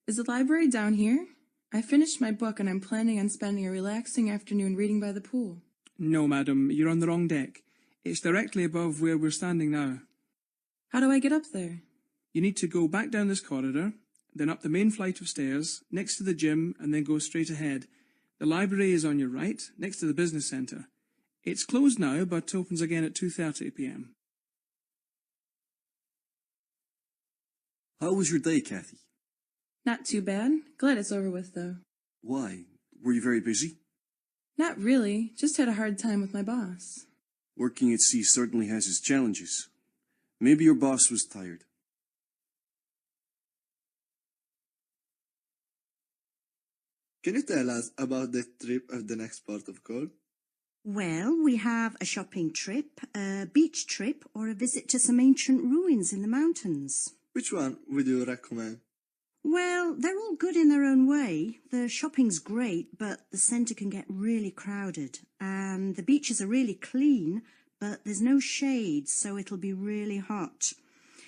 Is the library down here? I finished my book and I'm planning on spending a relaxing afternoon reading by the pool. No, madam, you're on the wrong deck. It's directly above where we're standing now. How do I get up there? You need to go back down this corridor, then up the main flight of stairs, next to the gym, and then go straight ahead. The library is on your right, next to the business centre. It's closed now, but opens again at 2:30 p.m. How was your day, Kathy? Not too bad. Glad it's over with, though. Why? Were you very busy? Not really. Just had a hard time with my boss. Working at sea certainly has its challenges. Maybe your boss was tired. Can you tell us about the trip of the next port of call? Well, we have a shopping trip, a beach trip, or a visit to some ancient ruins in the mountains. Which one would you recommend? Well, they're all good in their own way. The shopping's great, but the centre can get really crowded. And the beaches are really clean, but there's no shade, so it'll be really hot.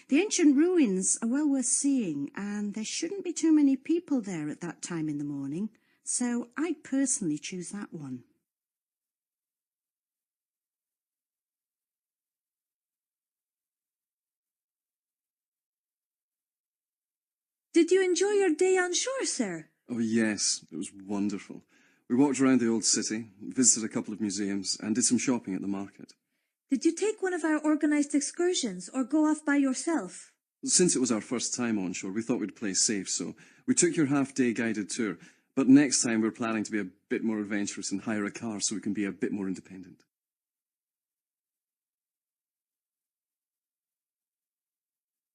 The ancient ruins are well worth seeing, and there shouldn't be too many people there at that time in the morning, so I'd personally choose that one. Did you enjoy your day on shore, sir? Oh yes, it was wonderful. We walked around the old city, visited a couple of museums, and did some shopping at the market. Did you take one of our organised excursions or go off by yourself? Since it was our first time on shore, we thought we'd play safe, so we took your half-day guided tour. But next time we're planning to be a bit more adventurous and hire a car so we can be a bit more independent.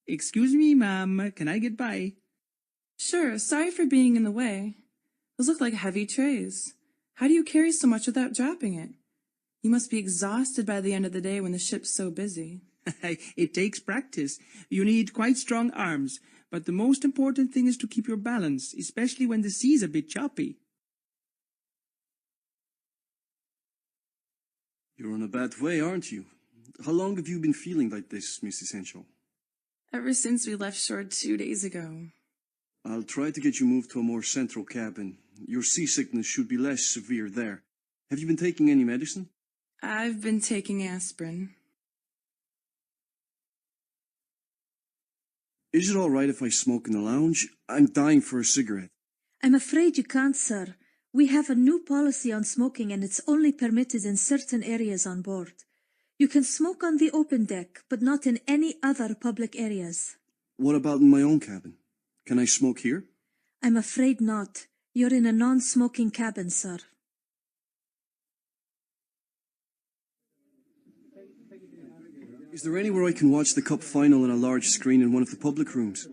Excuse me, ma'am, can I get by? Sure, sorry for being in the way. Those look like heavy trays. How do you carry so much without dropping it? You must be exhausted by the end of the day when the ship's so busy. It takes practice. You need quite strong arms, but the most important thing is to keep your balance, especially when the sea's a bit choppy. You're in a bad way, aren't you? How long have you been feeling like this, Miss Essential? Ever since we left shore 2 days ago. I'll try to get you moved to a more central cabin. Your seasickness should be less severe there. Have you been taking any medicine? I've been taking aspirin. Is it all right if I smoke in the lounge? I'm dying for a cigarette. I'm afraid you can't, sir. We have a new policy on smoking and it's only permitted in certain areas on board. You can smoke on the open deck, but not in any other public areas. What about in my own cabin? Can I smoke here? I'm afraid not. You're in a non-smoking cabin, sir. Is there anywhere I can watch the cup final on a large screen in one of the public rooms?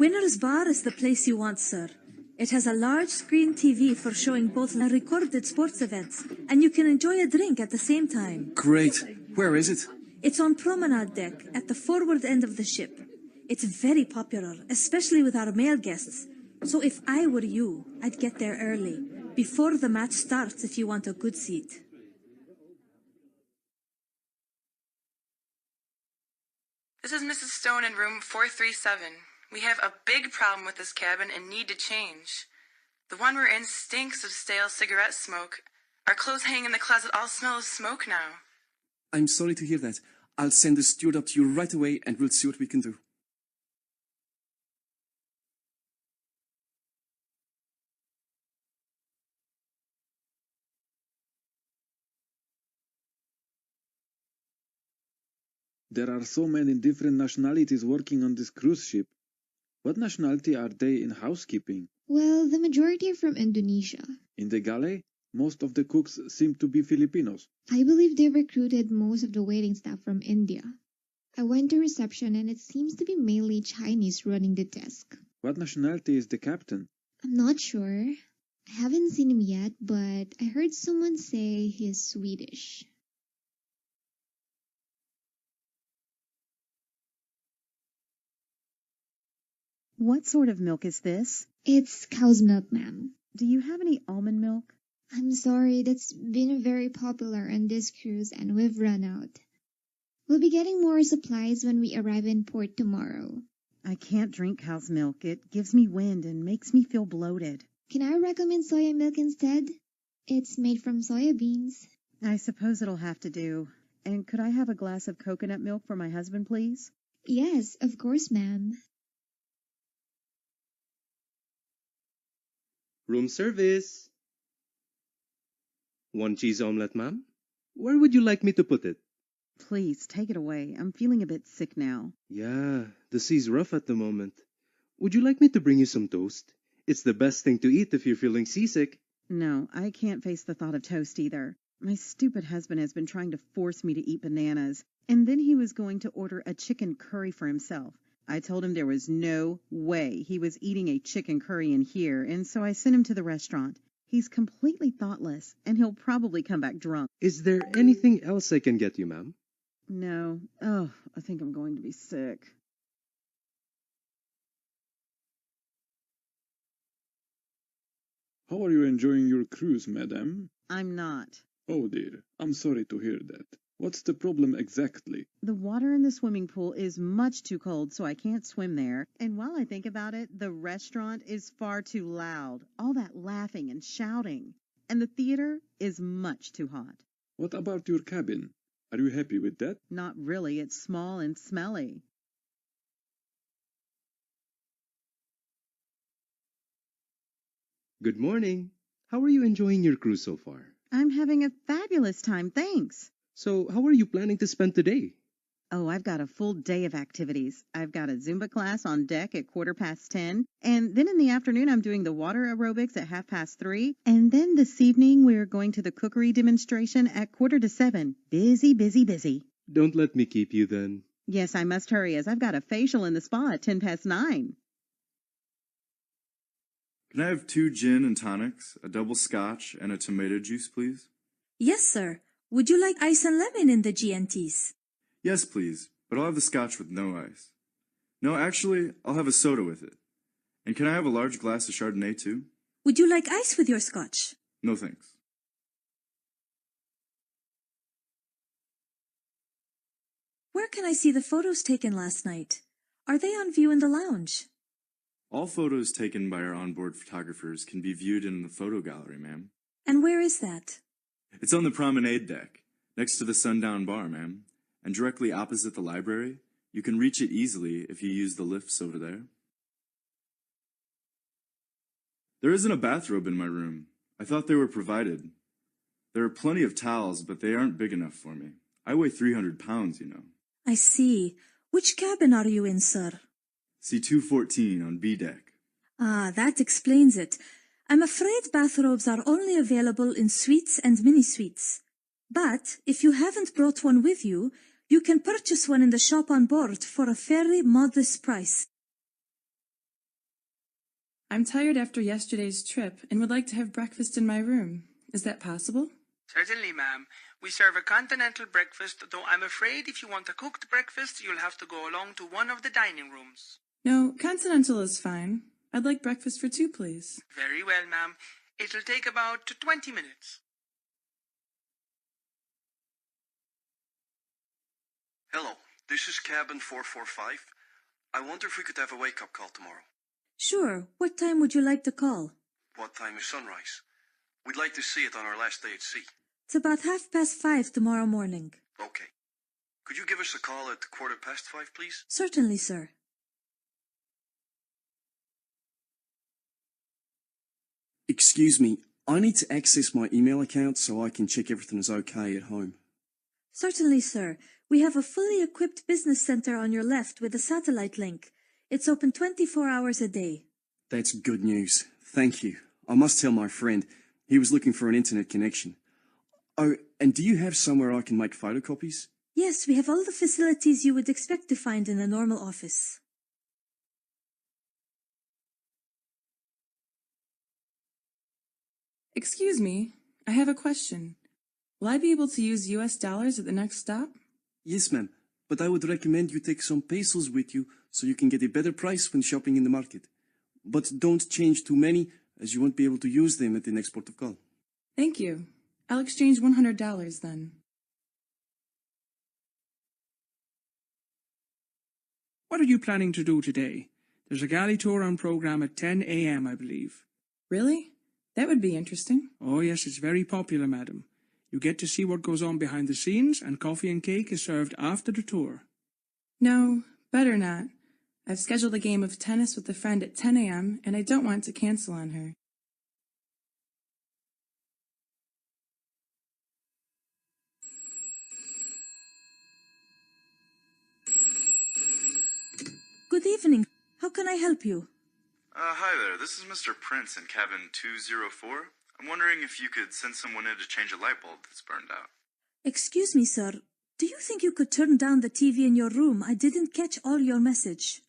Winner's Bar is the place you want, sir. It has a large screen TV for showing both recorded sports events, and you can enjoy a drink at the same time. Great. Where is it? It's on promenade deck at the forward end of the ship. It's very popular, especially with our male guests. So if I were you, I'd get there early, before the match starts if you want a good seat. This is Mrs. Stone in room 437. We have a big problem with this cabin and need to change. The one we're in stinks of stale cigarette smoke. Our clothes hanging in the closet all smell of smoke now. I'm sorry to hear that. I'll send the steward up to you right away and we'll see what we can do. There are so many different nationalities working on this cruise ship. What nationality are they in housekeeping? Well, the majority are from Indonesia. In the galley, most of the cooks seem to be Filipinos. I believe they recruited most of the waiting staff from India. I went to reception and it seems to be mainly Chinese running the desk. What nationality is the captain? I'm not sure. I haven't seen him yet, but I heard someone say he's Swedish. What sort of milk is this? It's cow's milk, ma'am. Do you have any almond milk? I'm sorry, that's been very popular on this cruise and we've run out. We'll be getting more supplies when we arrive in port tomorrow. I can't drink cow's milk. It gives me wind and makes me feel bloated. Can I recommend soya milk instead? It's made from soya beans. I suppose it'll have to do. And could I have a glass of coconut milk for my husband, please? Yes, of course, ma'am. Room service. 1 cheese omelette, ma'am. Where would you like me to put it? Please, take it away. I'm feeling a bit sick now. Yeah, the sea's rough at the moment. Would you like me to bring you some toast? It's the best thing to eat if you're feeling seasick. No, I can't face the thought of toast either. My stupid husband has been trying to force me to eat bananas, and then he was going to order a chicken curry for himself. I told him there was no way he was eating a chicken curry in here, and so I sent him to the restaurant. He's completely thoughtless, and he'll probably come back drunk. Is there anything else I can get you, ma'am? No. Oh, I think I'm going to be sick. How are you enjoying your cruise, madam? I'm not. Oh dear, I'm sorry to hear that. What's the problem exactly? The water in the swimming pool is much too cold, so I can't swim there. And while I think about it, the restaurant is far too loud. All that laughing and shouting. And the theater is much too hot. What about your cabin? Are you happy with that? Not really. It's small and smelly. Good morning. How are you enjoying your cruise so far? I'm having a fabulous time, thanks. So, how are you planning to spend today? Oh, I've got a full day of activities. I've got a Zumba class on deck at 10:15, and then in the afternoon I'm doing the water aerobics at 3:30, and then this evening we're going to the cookery demonstration at 6:45. Busy, busy, busy. Don't let me keep you then. Yes, I must hurry as I've got a facial in the spa at 9:10. Can I have 2 gin and tonics, a double scotch, and a tomato juice, please? Yes, sir. Would you like ice and lemon in the GNTs? Yes, please, but I'll have the scotch with no ice. No, actually, I'll have a soda with it. And can I have a large glass of Chardonnay, too? Would you like ice with your scotch? No, thanks. Where can I see the photos taken last night? Are they on view in the lounge? All photos taken by our onboard photographers can be viewed in the photo gallery, ma'am. And where is that? It's on the promenade deck, next to the sundown bar, ma'am. And directly opposite the library. You can reach it easily if you use the lifts over there. There isn't a bathrobe in my room. I thought they were provided. There are plenty of towels, but they aren't big enough for me. I weigh 300 pounds, you know. I see. Which cabin are you in, sir? C214 on B deck. Ah, that explains it. I'm afraid bathrobes are only available in suites and mini-suites. But if you haven't brought one with you, you can purchase one in the shop on board for a very modest price. I'm tired after yesterday's trip and would like to have breakfast in my room. Is that possible? Certainly, ma'am. We serve a continental breakfast, though I'm afraid if you want a cooked breakfast, you'll have to go along to one of the dining rooms. No, continental is fine. I'd like breakfast for 2, please. Very well, ma'am. It'll take about 20 minutes. Hello, this is cabin 445. I wonder if we could have a wake-up call tomorrow. Sure. What time would you like to call? What time is sunrise? We'd like to see it on our last day at sea. It's about 5:30 tomorrow morning. Okay. Could you give us a call at 5:15, please? Certainly, sir. Excuse me, I need to access my email account so I can check everything is okay at home. Certainly, sir. We have a fully equipped business center on your left with a satellite link. It's open 24 hours a day. That's good news. Thank you. I must tell my friend. He was looking for an internet connection. Oh, and do you have somewhere I can make photocopies? Yes, we have all the facilities you would expect to find in a normal office. Excuse me, I have a question. Will I be able to use US dollars at the next stop? Yes, ma'am, but I would recommend you take some pesos with you so you can get a better price when shopping in the market. But don't change too many, as you won't be able to use them at the next port of call. Thank you. I'll exchange $100 then. What are you planning to do today? There's a galley tour on program at 10 a.m., I believe. Really? That would be interesting. Oh, yes, it's very popular, madam. You get to see what goes on behind the scenes, and coffee and cake is served after the tour. No, better not. I've scheduled a game of tennis with a friend at 10 a.m., and I don't want to cancel on her. Good evening. How can I help you? Hi there. This is Mr. Prince in cabin 204. I'm wondering if you could send someone in to change a light bulb that's burned out. Excuse me, sir. Do you think you could turn down the TV in your room? I didn't catch all your message.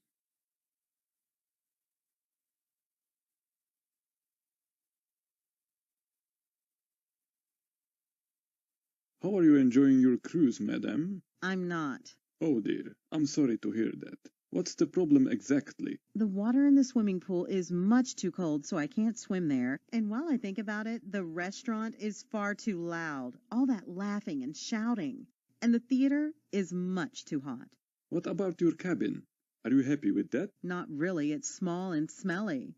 How are you enjoying your cruise, madam? I'm not. Oh dear, I'm sorry to hear that. What's the problem exactly? The water in the swimming pool is much too cold, so I can't swim there. And while I think about it, the restaurant is far too loud. All that laughing and shouting. And the theater is much too hot. What about your cabin? Are you happy with that? Not really. It's small and smelly.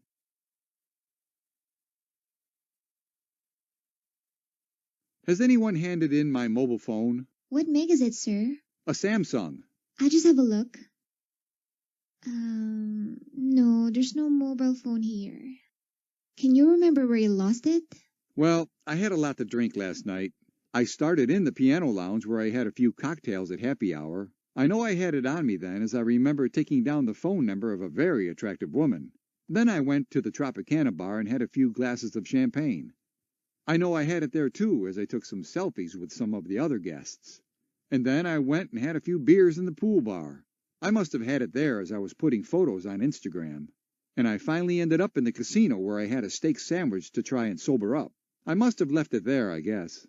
Has anyone handed in my mobile phone? What make is it, sir? A Samsung. I just have a look. No, there's no mobile phone here. Can you remember where you lost it? Well, I had a lot to drink last night. I started in the piano lounge where I had a few cocktails at happy hour. I know I had it on me then, as I remember taking down the phone number of a very attractive woman. Then I went to the Tropicana bar and had a few glasses of champagne. I know I had it there too, as I took some selfies with some of the other guests. And then I went and had a few beers in the pool bar. I must have had it there as I was putting photos on Instagram. And I finally ended up in the casino where I had a steak sandwich to try and sober up. I must have left it there, I guess.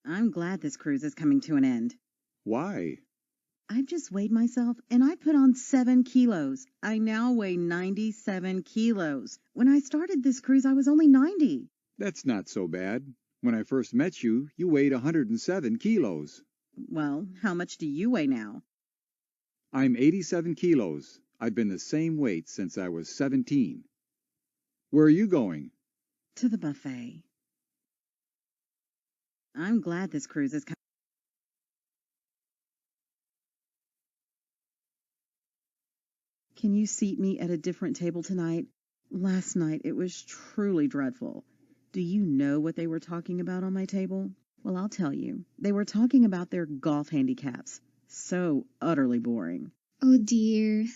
I'm glad this cruise is coming to an end. Why? I've just weighed myself, and I put on 7 kilos. I now weigh 97 kilos. When I started this cruise, I was only 90. That's not so bad. When I first met you, you weighed 107 kilos. Well, how much do you weigh now? I'm 87 kilos. I've been the same weight since I was 17. Where are you going? To the buffet. I'm glad this cruise is coming. Can you seat me at a different table tonight? Last night it was truly dreadful. Do you know what they were talking about on my table? Well, I'll tell you. They were talking about their golf handicaps. So utterly boring. Oh dear.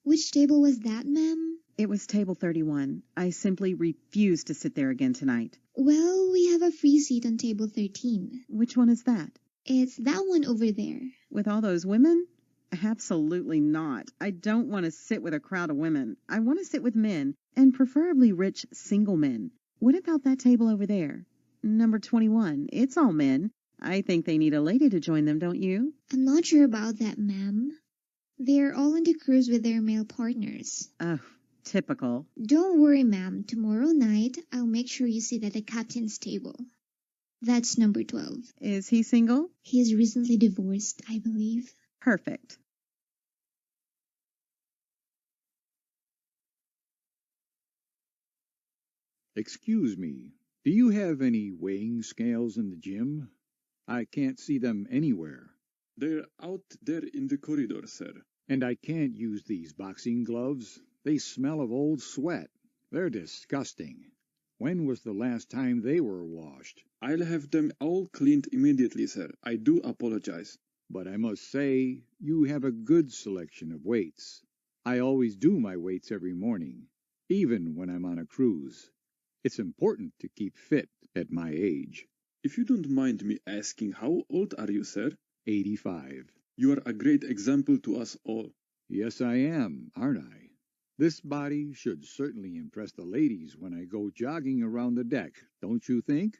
Which table was that, ma'am? It was table 31. I simply refuse to sit there again tonight. Well, we have a free seat on table 13. Which one is that? It's that one over there. With all those women? Absolutely not. I don't want to sit with a crowd of women. I want to sit with men, and preferably rich single men. What about that table over there? Number 21. It's all men. I think they need a lady to join them, don't you? I'm not sure about that, ma'am. They're all on the cruise with their male partners. Oh, typical. Don't worry, ma'am. Tomorrow night, I'll make sure you sit at the captain's table. That's number 12. Is he single? He is recently divorced, I believe. Perfect. Excuse me, do you have any weighing scales in the gym? I can't see them anywhere. They're out there in the corridor, sir. And I can't use these boxing gloves. They smell of old sweat. They're disgusting. When was the last time they were washed? I'll have them all cleaned immediately, sir. I do apologize. But I must say, you have a good selection of weights. I always do my weights every morning, even when I'm on a cruise. It's important to keep fit at my age. If you don't mind me asking, how old are you, sir? 85. You are a great example to us all. Yes, I am, aren't I? This body should certainly impress the ladies when I go jogging around the deck, don't you think?